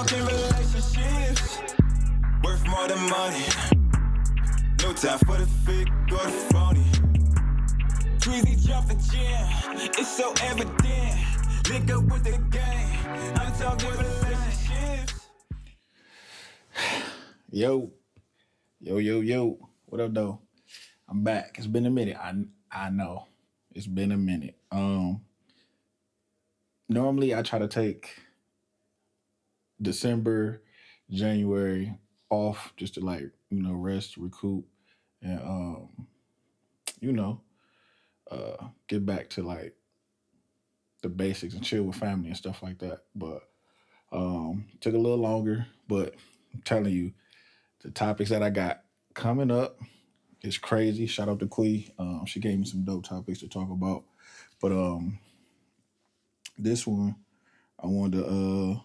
talking relationships, worth more than money. No time for the fake or the phony. Tweezy jump the gym, it's so evident. Link up with the gang, I'm talking relationships. Yo. What up, though? I'm back. It's been a minute. I know. It's been a minute. Normally I try to take December, January off just to rest, recoup, and you know, get back to like the basics and chill with family and stuff like that. But took a little longer, but I'm telling you, the topics that I got coming up is crazy. Shout out to Quee. She gave me some dope topics to talk about. But this one I wanted to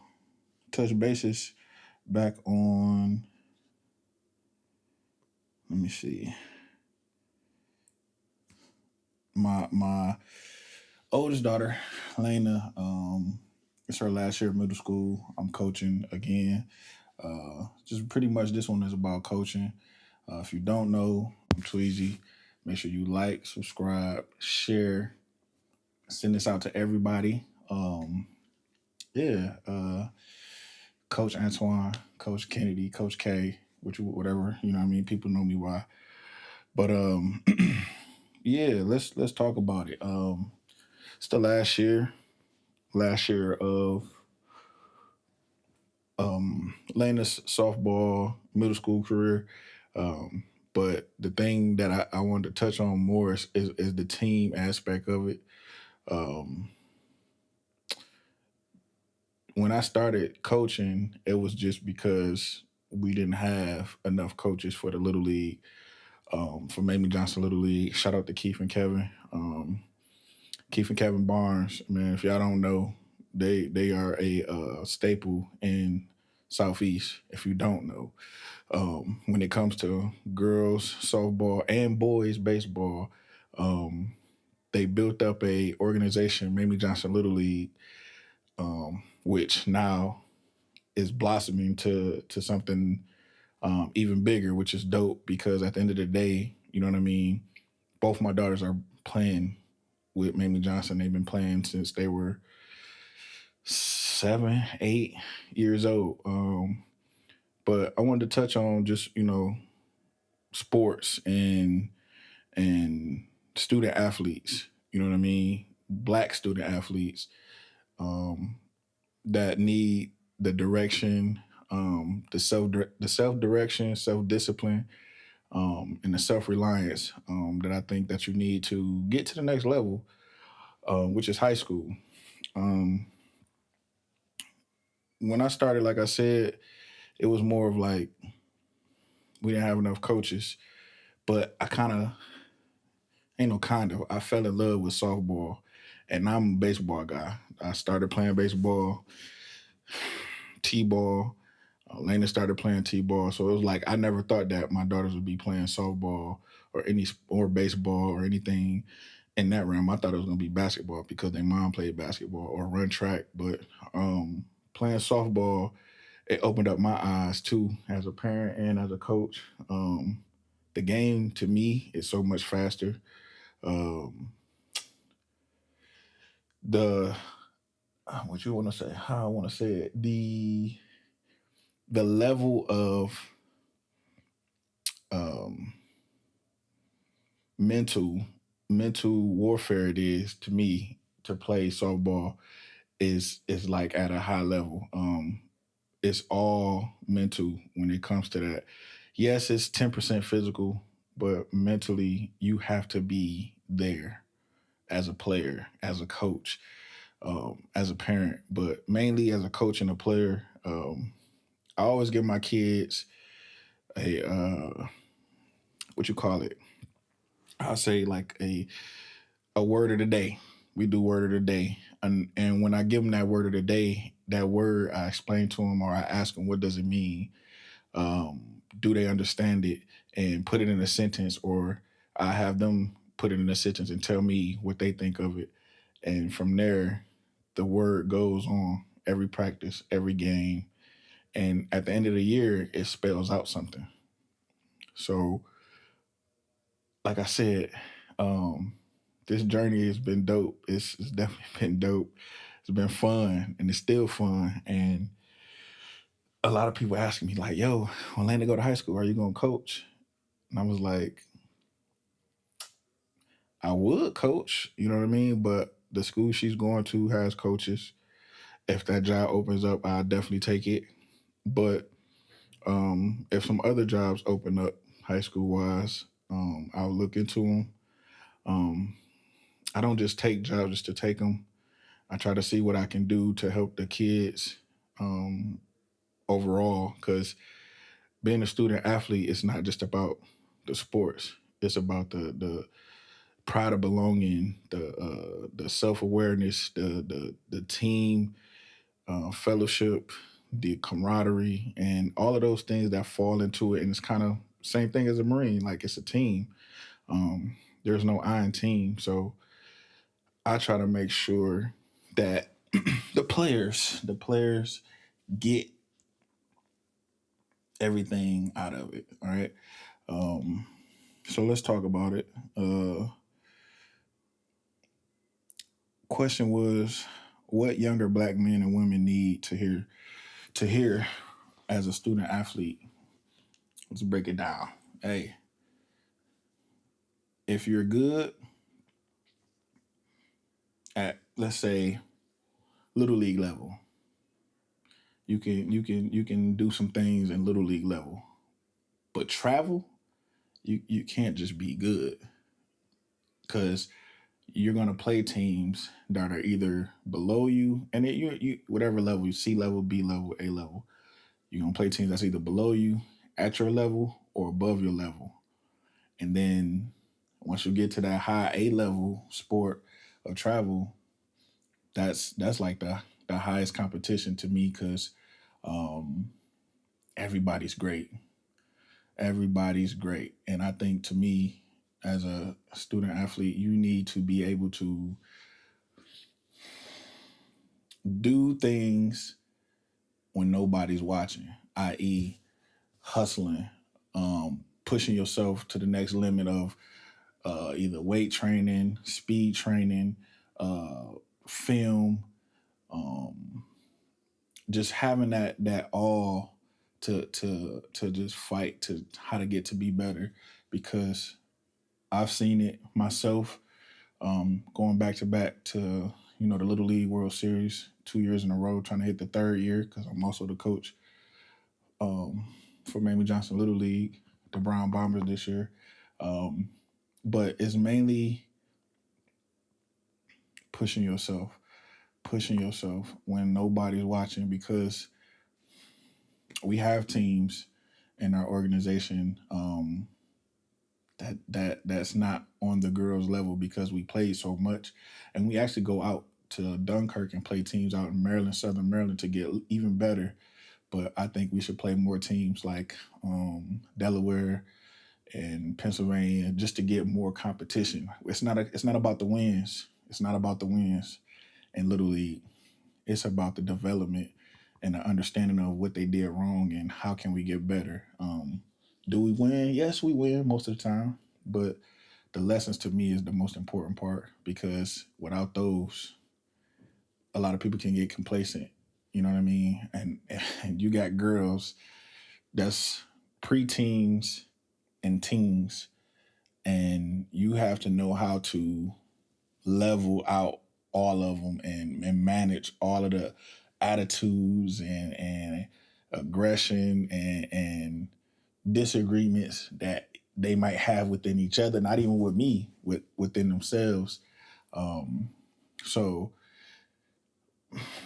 touch bases back on. Let me see. My oldest daughter, Lena. It's her last year of middle school. I'm coaching again. Just pretty much this one is about coaching. If you don't know, I'm Tweezy. Make sure you like, subscribe, share, send this out to everybody. Yeah, Coach Antoine, Coach Kennedy, Coach K, which whatever, you know what I mean? People know me why. But yeah, let's talk about it. It's the last year of Lena's softball middle school career. But the thing that I wanted to touch on more is the team aspect of it. Um, when I started coaching, it was just because we didn't have enough coaches for the Little League, for Mamie Johnson Little League. Shout out to Keith and Kevin. Keith and Kevin Barnes, man, if y'all don't know, they are a staple in Southeast, if you don't know. When it comes to girls softball and boys baseball, um, they built up a organization, Mamie Johnson Little League, which now is blossoming to something even bigger, which is dope because at the end of the day, you know what I mean. Both my daughters are playing with Mamie Johnson. They've been playing since they were 7, 8 years old. But I wanted to touch on just sports and student athletes. You know what I mean? Black student athletes that need the direction, the self direction, self discipline, and the self reliance that I think that you need to get to the next level, which is high school. Um, when I started, like I said, it was more of like we didn't have enough coaches, but I kind of ain't no kind of. I fell in love with softball, and I'm a baseball guy. I started playing baseball, t-ball. Lena started playing t-ball, so it was like I never thought that my daughters would be playing softball or baseball or anything in that realm. I thought it was gonna be basketball because their mom played basketball or run track. But playing softball, it opened up my eyes too as a parent and as a coach. The game to me is so much faster. Um, the what you want to say? How I want to say it? The level of um, mental mental warfare it is to me to play softball is like at a high level. It's all mental when it comes to that. Yes, it's 10% physical, but mentally you have to be there as a player, as a coach, as a parent, but mainly as a coach and a player. I always give my kids a what you call it? I say like a word of the day. We do word of the day, and when I give them that word of the day, that word I explain to them or I ask them what does it mean. Do they understand it and put it in a sentence, or I have them put it in a sentence and tell me what they think of it, and from there, the word goes on every practice, every game. And at the end of the year, it spells out something. So, like I said, um, this journey has been dope. It's definitely been dope. It's been fun, and it's still fun. And a lot of people asking me like, "Yo, when Lana go to high school, are you gonna coach?" And I was like, "I would coach, you know what I mean? But the school she's going to has coaches. If that job opens up, I'll definitely take it. But if some other jobs open up, high school wise, I'll look into them. Um, I don't just take jobs just to take them. I try to see what I can do to help the kids um, overall. Because being a student athlete, it's not just about the sports. It's about the pride of belonging, the self awareness, the team fellowship, the camaraderie, and all of those things that fall into it. And it's kind of same thing as a Marine, like it's a team. There's no I in team, so I try to make sure that the players get everything out of it. All right. Um, so let's talk about it. Question was, what younger black men and women need to hear as a student athlete? Let's break it down. Hey, if you're good at, let's say, little league level, you can do some things in little league level. But travel, you can't just be good, because you're gonna play teams that are either below you, and you whatever level, C level, B level, A level. You're gonna play teams that's either below you, at your level, or above your level. And then once you get to that high A level sport of travel, that's like the highest competition to me, because um, everybody's great. Everybody's great, and I think, to me, as a student athlete, you need to be able to do things when nobody's watching, i.e., hustling, pushing yourself to the next limit of either weight training, speed training, uh, film, um, just having that all to just fight to how to get to be better, because I've seen it myself, going back to back to the Little League World Series 2 years in a row, trying to hit the third year, because I'm also the coach um, for Mamie Johnson Little League, the Brown Bombers this year. Um, but it's mainly pushing yourself, pushing yourself when nobody's watching, because we have teams in our organization that's not on the girls level, because we played so much, and we actually go out to Dunkirk and play teams out in Maryland, Southern Maryland, to get even better. But I think we should play more teams like Delaware and Pennsylvania, just to get more competition. It's not about the wins. It's not about the wins in Little League. It's about the development and the understanding of what they did wrong and how can we get better. Do we win? Yes, we win most of the time, but the lessons, to me, is the most important part, because without those, a lot of people can get complacent. You know what I mean? And you got girls that's preteens and teens, and you have to know how to level out all of them, and manage all of the attitudes and aggression and disagreements that they might have within each other, not even with me, within themselves. Um, so,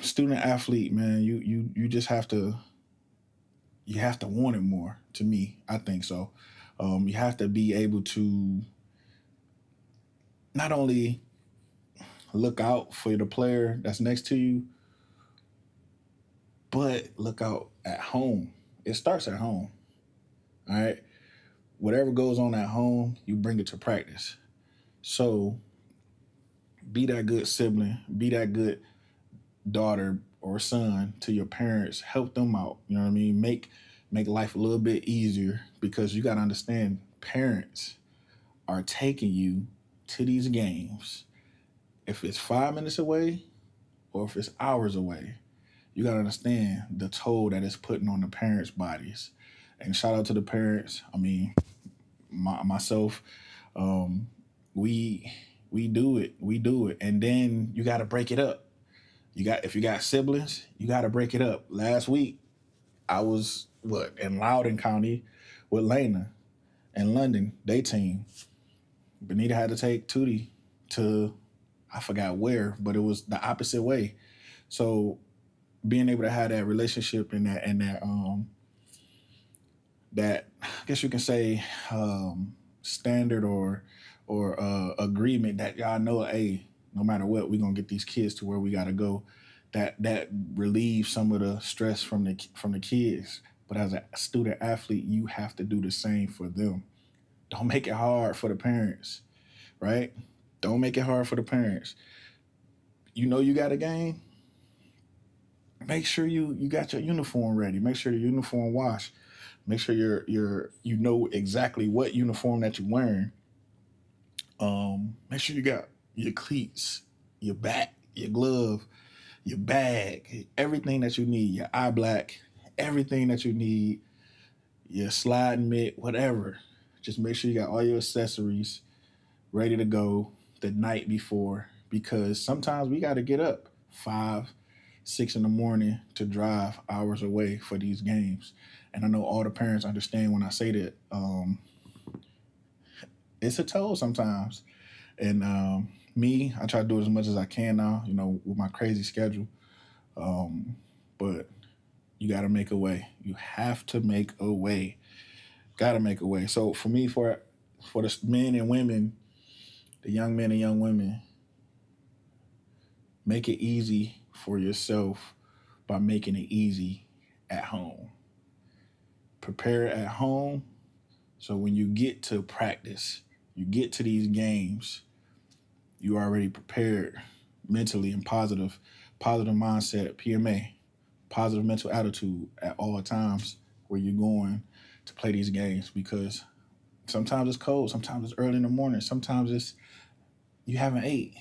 student athlete, man, you just have to want it more. To me, I think so. You have to be able to not only look out for the player that's next to you, but look out at home. It starts at home. All right. Whatever goes on at home, you bring it to practice. So be that good sibling, be that good daughter, or son to your parents, help them out. You know what I mean? Make life a little bit easier, because you got to understand, parents are taking you to these games. If it's 5 minutes away or if it's hours away, you got to understand the toll that it's putting on the parents' bodies. And shout out to the parents. I mean, myself, um, we we do it, and then you got to break it up. If you got siblings, you got to break it up. Last week, I was in Loudoun County with Lena and London, they team. Benita had to take Tootie to, I forgot where, but it was the opposite way. So being able to have that relationship and that I guess you can say, standard or agreement that y'all know, hey, no matter what, we're gonna get these kids to where we gotta go. That relieves some of the stress from the kids. But as a student athlete, you have to do the same for them. Don't make it hard for the parents, right? Don't make it hard for the parents. You know you got a game. Make sure you got your uniform ready. Make sure the uniform washed. Make sure you know exactly what uniform that you're wearing. Make sure you got your cleats, your bat, your glove, your bag, everything that you need, your eye black, everything that you need, your slide mitt, whatever. Just make sure you got all your accessories ready to go the night before, because sometimes we got to get up 5, 6 in the morning to drive hours away for these games. And I know all the parents understand when I say that. It's a toll sometimes. And me, I try to do it as much as I can now, with my crazy schedule. But you got to make a way. You have to make a way. Got to make a way. So for me, for the men and women, the young men and young women, make it easy for yourself by making it easy at home. Prepare at home, so when you get to practice, you get to these games, you already prepared mentally and positive mindset, PMA, positive mental attitude at all times where you're going to play these games, because sometimes it's cold, sometimes it's early in the morning, sometimes it's you haven't ate.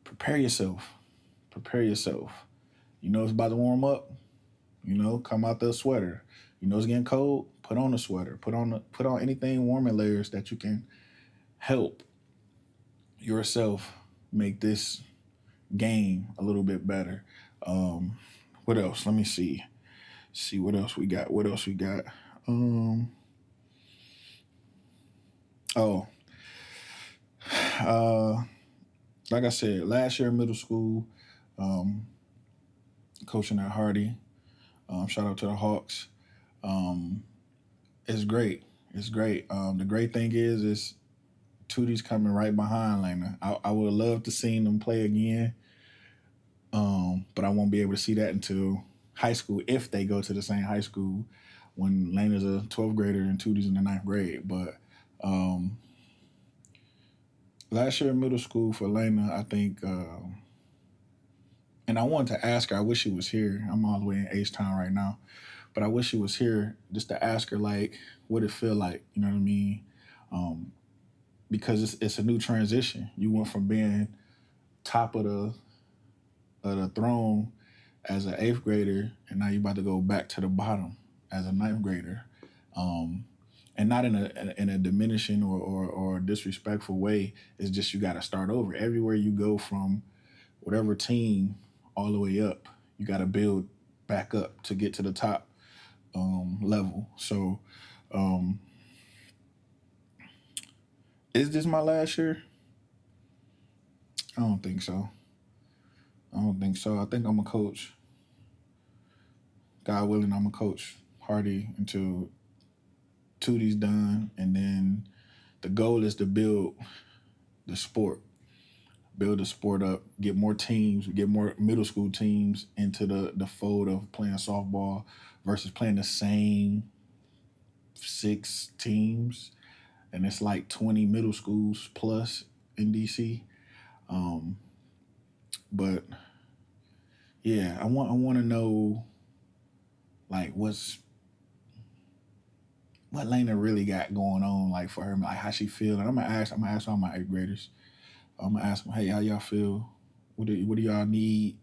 Prepare yourself. Prepare yourself. You know it's about to warm up. Come out the sweater. You know it's getting cold. Put on a sweater. Put on anything warming layers that you can help yourself make this game a little bit better. What else? Let me see. See what else we got. What else we got? Oh, uh, like I said, last year in middle school, um, coaching at Hardy. Shout out to the Hawks. Um, it's great. It's great. The great thing is Tootie's coming right behind Lena. I would love to see them play again, but I won't be able to see that until high school, if they go to the same high school, when Lena's a 12th grader and Tootie's in the ninth grade. But um, last year in middle school for Lena, I think, and I wanted to ask her, I wish she was here. I'm all the way in H-Town right now. But I wish she was here just to ask her, like, what it feel like, you know what I mean? Because it's a new transition. You went from being top of the throne as an eighth grader, and now you're about to go back to the bottom as a ninth grader. Um, and not in a diminishing or disrespectful way. It's just you got to start over. Everywhere you go from whatever team all the way up, you got to build back up to get to the top level. So, um, is this my last year? I don't think so. I don't think so. I think I'm a coach. God willing, I'm a coach Hardy until Tootie's done, and then the goal is to the sport, build the sport up, get more teams, get more middle school teams into the fold of playing softball versus playing the same 6 teams, and it's like 20 middle schools plus in DC. Um, but yeah, I want to know like what Lena really got going on, like for her, like how she feel. And I'm gonna ask all my eighth graders. I'm gonna ask them, hey, how y'all feel? What do y'all need?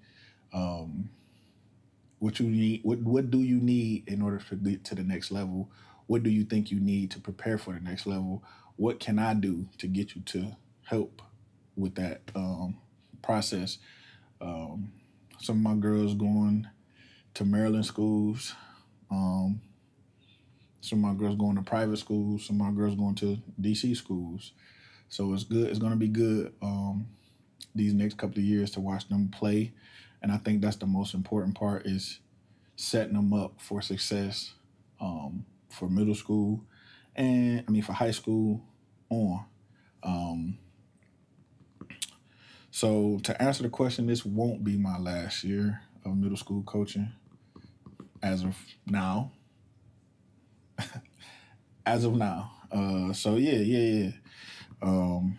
Um, what you need? What do you need in order to get to the next level? What do you think you need to prepare for the next level? What can I do to get you to help with that process? Um, some of my girls going to Maryland schools. Um, some of my girls going to private schools. Some of my girls going to DC schools. So it's good. It's going to be good these next couple of years to watch them play, and I think that's the most important part is setting them up for success for middle school, and I mean for high school on. Um, so to answer the question, this won't be my last year of middle school coaching as of now. As of now. So yeah. Um,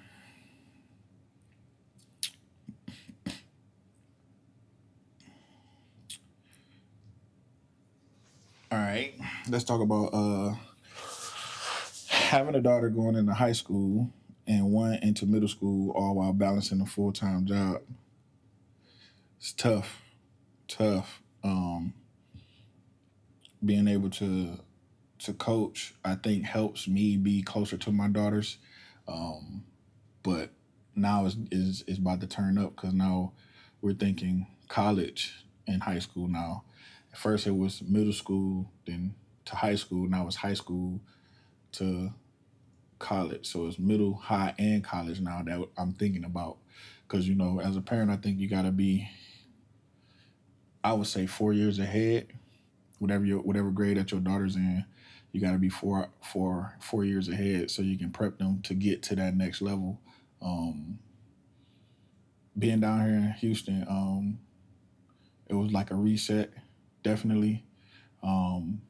all right, let's talk about having a daughter going into high school and one into middle school, all while balancing a full time job. It's tough, tough. Being able to coach, I think helps me be closer to my daughters. Um, but now is about to turn up because now we're thinking college and high school now. At first it was middle school, then to high school. Now it's high school to college. So it's middle, high, and college now that I'm thinking about. Because as a parent, I think you got to be, I would say, 4 years ahead. Whatever grade that your daughter's in, you got to be 4 years ahead so you can prep them to get to that next level. Um, Being down here in Houston, it was like a reset, definitely. Um,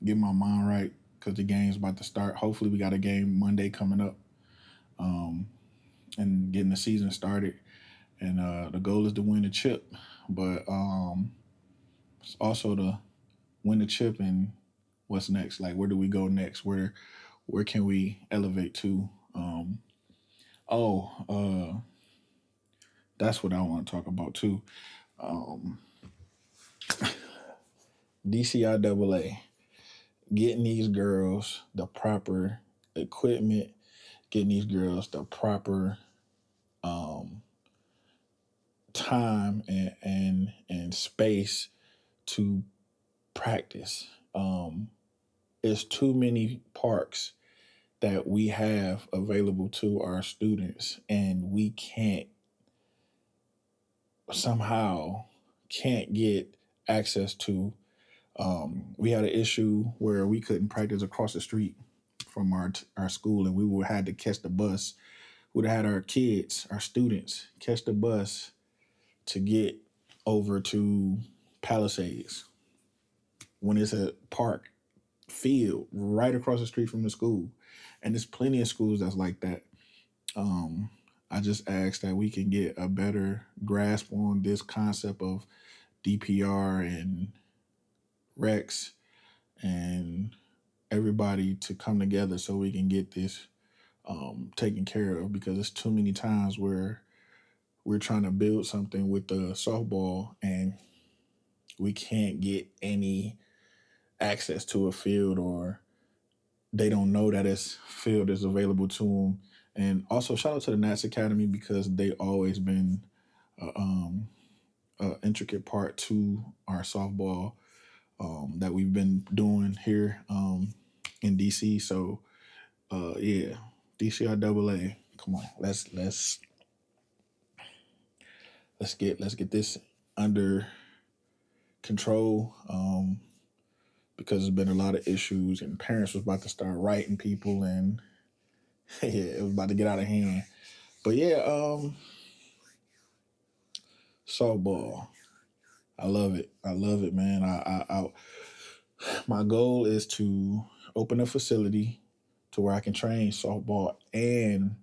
get my mind right because the game's about to start. Hopefully, we got a game Monday coming up, um, and getting the season started. And the goal is to win the chip, but it's also to win the chip and what's next. Like, where do we go next? Where can we elevate to? Oh, that's what I want to talk about too. Um, DCIAA, getting these girls the proper equipment, getting these girls the proper um, time and space to practice. It's too many parks that we have available to our students, and we somehow can't get access to. We had an issue where we couldn't practice across the street from our school, and we would had to catch the bus. We'd have had our kids, our students, catch the bus to get over to Palisades when it's a park field right across the street from the school. And there's plenty of schools that's like that. Um, I just ask that we can get a better grasp on this concept of DPR and Rex and everybody to come together so we can get this taken care of because it's too many times where we're trying to build something with the softball and we can't get any access to a field or they don't know that this field is available to them. And also shout out to the Nats Academy because they always been a intricate part to our softball that we've been doing here in DC. So yeah, DCIAA. Come on, let's get this under control because there's been a lot of issues and parents was about to start writing people and yeah, it was about to get out of hand. But yeah, softball. I love it. I love it, man. My goal is to open a facility to where I can train softball and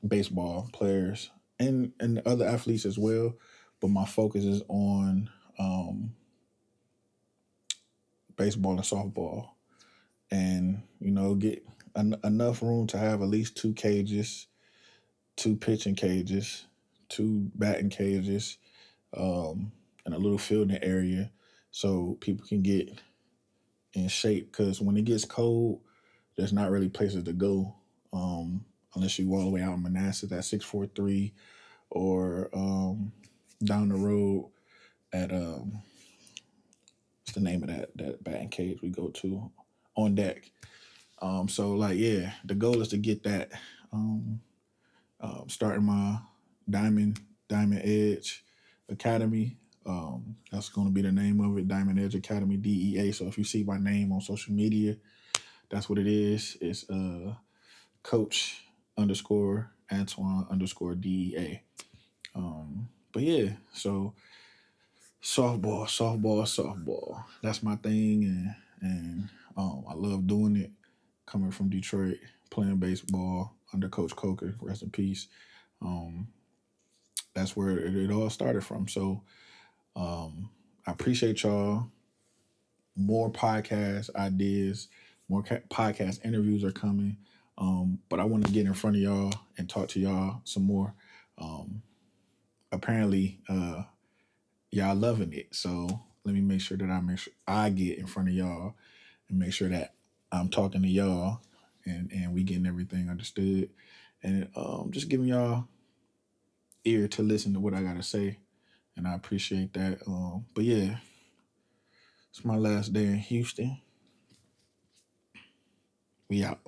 baseball players and other athletes as well. but my focus is on baseball and softball, and get enough room to have at least 2 cages, 2 pitching cages, 2 batting cages, and a little fielding area, so people can get in shape. Because when it gets cold, there's not really places to go, unless you go all the way out in Manassas at 643, or down the road at what's the name of that batting cage we go to, on deck. So like, yeah, the goal is to get that. Starting my Diamond Edge Academy. That's going to be the name of it, Diamond Edge Academy, DEA. So if you see my name on social media, that's what it is. It's Coach _ Antoine _ DEA. But yeah, so softball. That's my thing, and I love doing it. Coming from Detroit, playing baseball under Coach Coker, rest in peace. That's where it all started from. So I appreciate y'all. More podcast ideas, more podcast interviews are coming. But I want to get in front of y'all and talk to y'all some more. Apparently, y'all loving it. So let me make sure I get in front of y'all and make sure that I'm talking to y'all, and we getting everything understood, and just giving y'all ear to listen to what I gotta say, and I appreciate that. But yeah, it's my last day in Houston. We out.